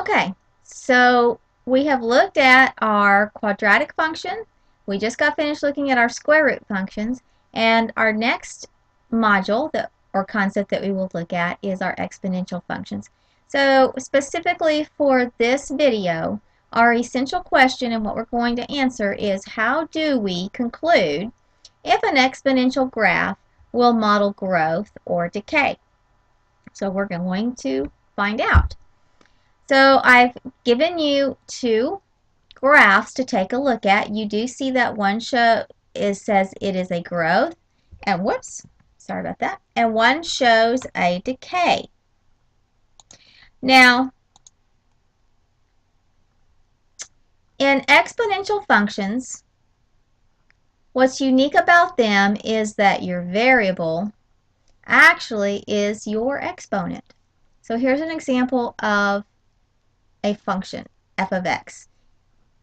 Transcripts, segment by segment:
Okay, so we have looked at our quadratic function. We just got finished looking at our square root functions, and our next module or concept that we will look at is our exponential functions. So specifically for this video, our essential question and what we're going to answer is, how do we conclude if an exponential graph will model growth or decay? So we're going to find out. So I've given you two graphs to take a look at. You do see that one says it is a growth, and whoops, sorry about that, and one shows a decay. Now, in exponential functions, what's unique about them is that your variable actually is your exponent. So here's an example of a function, f of x.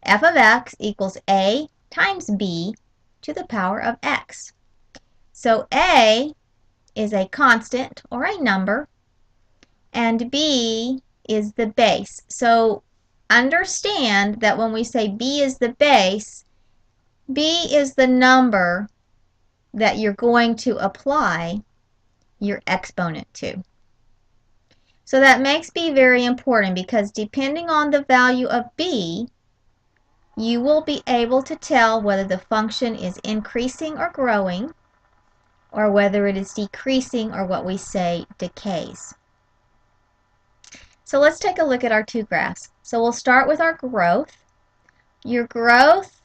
F of x equals a times b to the power of x. So a is a constant or a number, and b is the base. So understand that when we say b is the base, b is the number that you're going to apply your exponent to. So that makes b very important, because depending on the value of b, you will be able to tell whether the function is increasing or growing, or whether it is decreasing, or what we say decays. So let's take a look at our two graphs. So we'll start with our growth. Your growth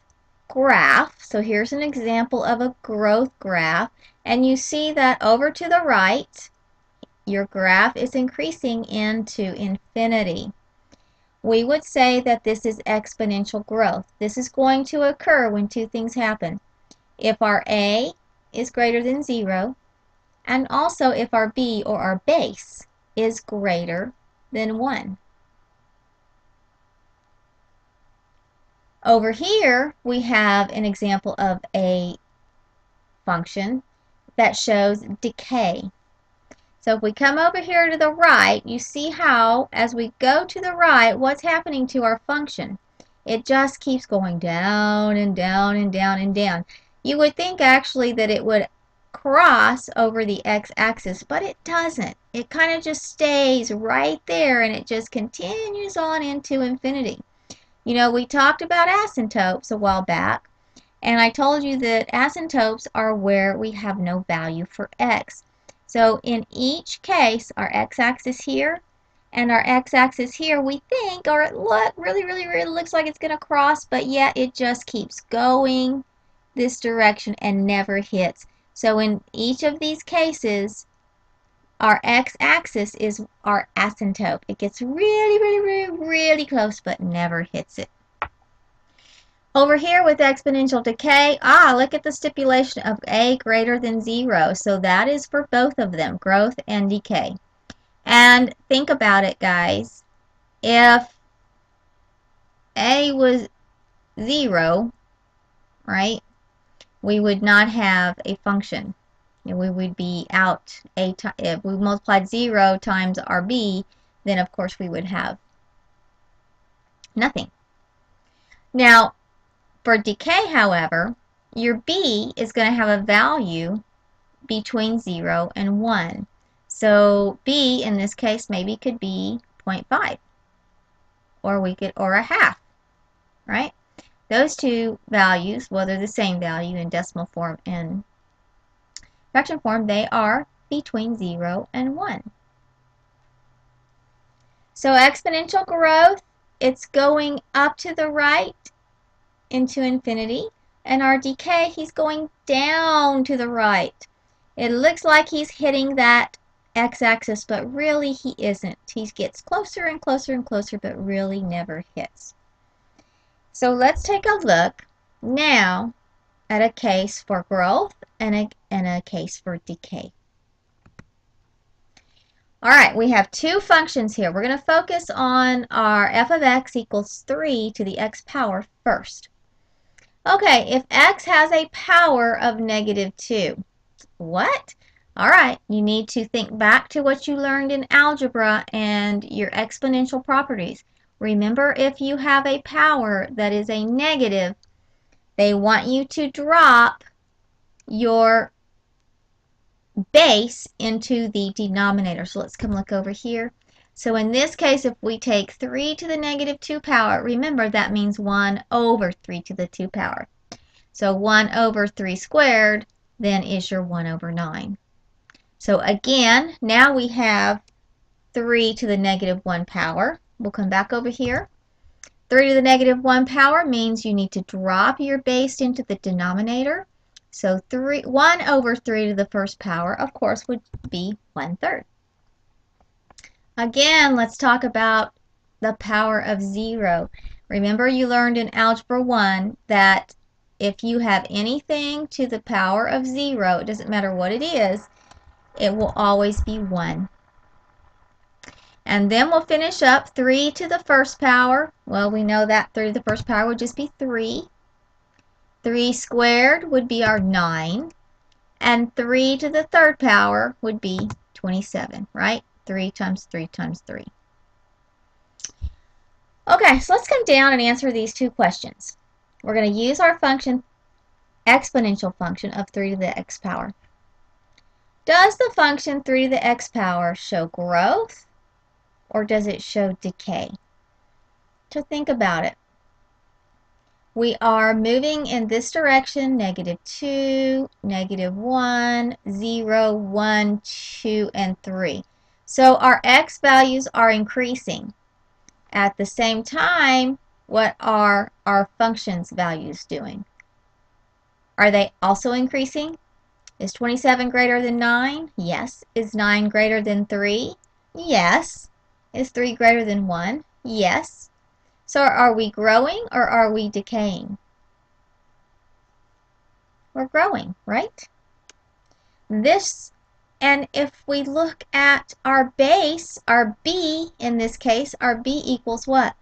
graph, so here's an example of a growth graph, and you see that over to the right, your graph is increasing into infinity. We would say that this is exponential growth. This is going to occur when two things happen. If our a is greater than 0, and also if our b, or our base, is greater than 1. Over here, we have an example of a function that shows decay. So if we come over here to the right, you see how, as we go to the right, what's happening to our function? It just keeps going down and down and down and down. You would think actually that it would cross over the x-axis, but it doesn't. It kind of just stays right there, and it just continues on into infinity. You know, we talked about asymptotes a while back, and I told you that asymptotes are where we have no value for x. So in each case, our x-axis here and our x-axis here, we think, or it really looks like it's going to cross, but yet it just keeps going this direction and never hits. So in each of these cases, our x-axis is our asymptote. It gets really close, but never hits it. Over here with exponential decay, look at the stipulation of a greater than 0. So that is for both of them, growth and decay. And think about it, guys. If a was 0, right, we would not have a function. We would be out if we multiplied 0 times our b, then of course we would have nothing. Now, for decay, however, your b is going to have a value between 0 and 1. So b in this case maybe could be 0.5, or a half, right? Those two values, well, they're the same value in decimal form and fraction form, they are between 0 and 1. So exponential growth, it's going up to the right into infinity, and our decay, he's going down to the right. It looks like he's hitting that x-axis, but really he isn't. He gets closer and closer and closer, but really never hits. So let's take a look now at a case for growth and a case for decay. Alright, we have two functions here. We're going to focus on our f of x equals 3 to the x power first. Okay, if x has a power of -2, what? Alright, you need to think back to what you learned in algebra and your exponential properties. Remember, if you have a power that is a negative, they want you to drop your base into the denominator. So let's come look over here. So in this case, if we take 3 to the negative 2 power, remember that means 1 over 3 to the 2 power. So 1 over 3 squared then is your 1 over 9. So again, now we have 3 to the negative 1 power. We'll come back over here. 3 to the negative 1 power means you need to drop your base into the denominator. So 1 over 3 to the first power, of course, would be 1/3. Again, let's talk about the power of 0. Remember, you learned in Algebra 1 that if you have anything to the power of 0, it doesn't matter what it is, it will always be 1. And then we'll finish up 3 to the first power. Well, we know that 3 to the first power would just be 3. 3 squared would be our 9. And 3 to the third power would be 27, right? 3 times 3 times 3. Okay, so let's come down and answer these two questions. We're going to use our function, exponential function of 3 to the x power. Does the function 3 to the x power show growth, or does it show decay? So think about it. We are moving in this direction, -2, -1, 0, 1, 2, and 3. So our x values are increasing. At the same time, what are our function's values doing? Are they also increasing? Is 27 greater than 9? Yes. Is 9 greater than 3? Yes. Is 3 greater than 1? Yes. So are we growing or are we decaying? We're growing, right? And if we look at our base, our b in this case, our b equals what?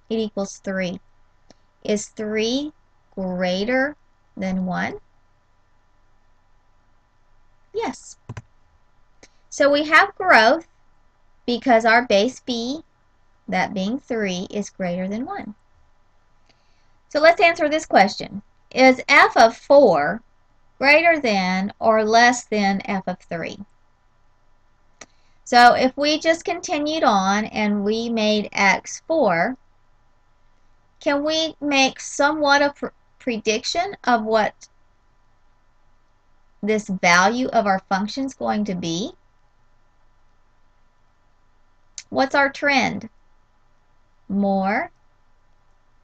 It equals 3. Is 3 greater than 1? Yes. So we have growth because our base b, that being 3, is greater than 1. So let's answer this question. Is f of 4 greater than or less than f of 3? So if we just continued on and we made x 4, can we make somewhat of a prediction of what this value of our function is going to be? What's our trend? More,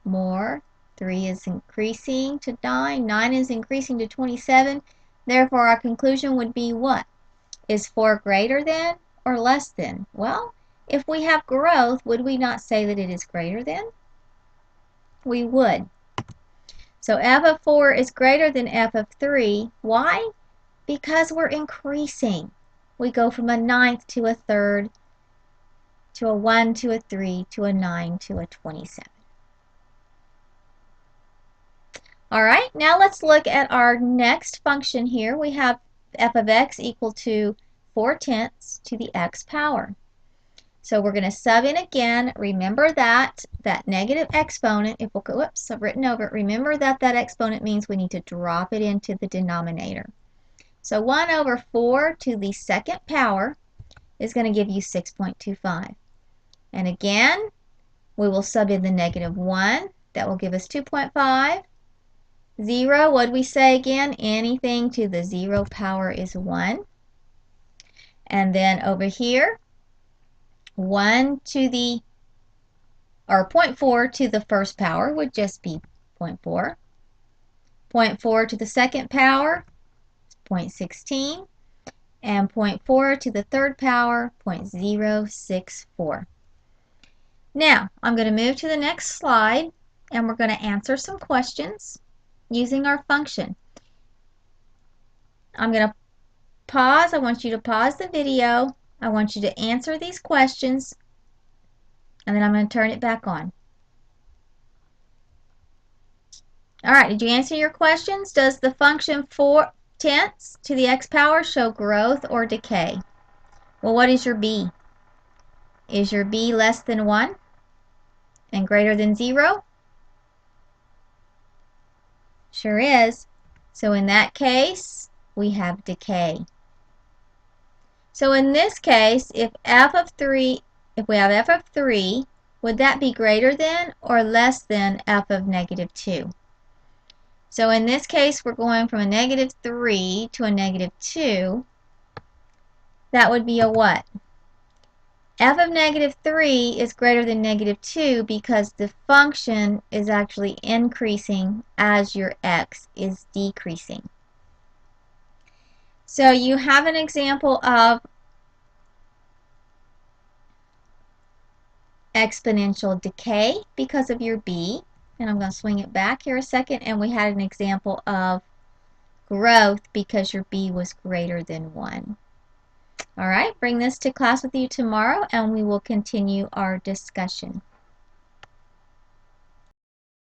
more. 3 is increasing to 9. 9 is increasing to 27. Therefore, our conclusion would be what? Is 4 greater than or less than? Well, if we have growth, would we not say that it is greater than? We would. So f of 4 is greater than f of 3. Why? Because we're increasing. We go from a 9th to a 3rd, to a 1 to a 3, to a 9 to a 27. All right, now let's look at our next function here. We have f of x equal to 4/10 to the x power. So we're going to sub in again. Remember that negative exponent, if we'll go, whoops, I've written over it. Remember that exponent means we need to drop it into the denominator. So 1 over 4 to the second power is going to give you 6.25. And again, we will sub in the -1. That will give us 2.5. 0, what did we say again? Anything to the 0 power is 1. And then over here, 1 to the, or 0.4 to the first power would just be 0.4. 0.4 to the second power, 0.16. And 0.4 to the third power, 0.064. Now, I'm going to move to the next slide, and we're going to answer some questions using our function. I'm going to pause. I want you to pause the video. I want you to answer these questions, and then I'm going to turn it back on. All right, did you answer your questions? Does the function 4/10 to the x power show growth or decay? Well, what is your b? Is your b less than 1? and greater than 0? Sure is. So in that case, we have decay. So in this case, if we have f of 3, would that be greater than or less than f of negative 2? So in this case, we're going from a negative 3 to a negative 2. That would be a what? F of negative 3 is greater than negative 2 because the function is actually increasing as your x is decreasing. So you have an example of exponential decay because of your b. And I'm going to swing it back here a second. And we had an example of growth because your b was greater than 1. All right, bring this to class with you tomorrow and we will continue our discussion.